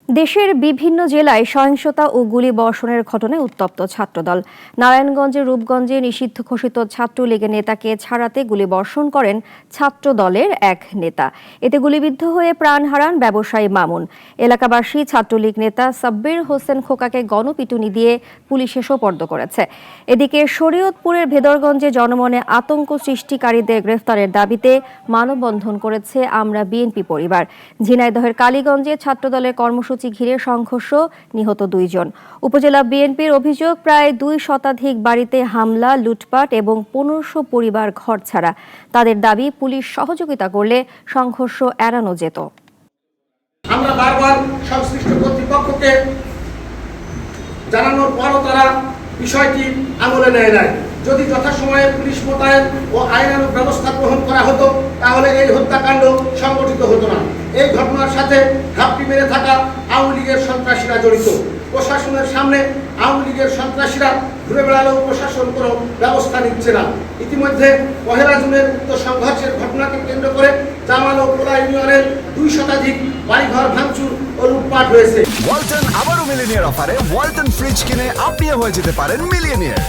দেশের বিভিন্ন জেলায় সহিংসতা ও গুলিবর্ষণের ঘটনায় উত্তপ্ত ছাত্রদল। নারায়ণগঞ্জের রূপগঞ্জে নিষিদ্ধ ঘোষিত ছাত্রলীগের নেতাকে ছাড়াতে গুলিবর্ষণ করেন ছাত্রদলের এক নেতা। এতে গুলিবিদ্ধ হয়ে প্রাণ হারান ব্যবসায়ী মামুন। এলাকাবাসী ছাত্রলীগ নেতা সাব্বির হোসেন খোকাকে গণপিটুনি দিয়ে পুলিশে সোপর্দ করেছে। এদিকে শরীয়তপুরের ভেদরগঞ্জে জনমনে আতঙ্ক সৃষ্টিকারীদের গ্রেফতারের দাবিতে মানববন্ধন করেছে আমরা বিএনপি পরিবার। ঝিনাইদহের কালীগঞ্জে ছাত্রদলের কর্মসূচি ঘিরে সংঘর্ষ, নিহত 2 জন। উপজেলা বিএনপির অভিযোগ, প্রায় 2 শতাধিক বাড়িতে হামলা, লুটপাট এবং 1500 পরিবার ঘরছাড়া। তাদের দাবি, পুলিশ সহযোগিতা করলে সংঘর্ষ এড়ানো যেত। আমরা বারবার সংশ্লিষ্ট কর্তৃপক্ষকে জানানোর পরও তারা বিষয়টি আমলে নেয় নাই। যদি যথাসময়ে পুলিশ মোতায়েন ও আইনানুগ ব্যবস্থা গ্রহণ করা হতো তাহলে এই হত্যাকাণ্ড সংগঠিত হতো না। এই ঘটনার সাথে ঘাপটি মেরে থাকা আওয়ামী লীগের সন্ত্রাসীরা জড়িত। প্রশাসনের সামনে আওয়ামী লীগের সন্ত্রাসীরা ঘুরে বেড়ালেও প্রশাসন কোনো ব্যবস্থা নিচ্ছে না। ইতিমধ্যে 1 জুনের উক্ত সংঘর্ষের ঘটনাকে কেন্দ্র করে জামাল ও পোলা ইউনিয়নের 2 শতাধিক বাড়িঘর ভাঙচুর ও লুটপাট হয়েছে। ওয়ালটন আবারও মিলিনিয়ার অফারে ওয়ালটন ফ্রিজ কিনে আপনিও হয়ে যেতে পারেন মিলিয়নিয়ার।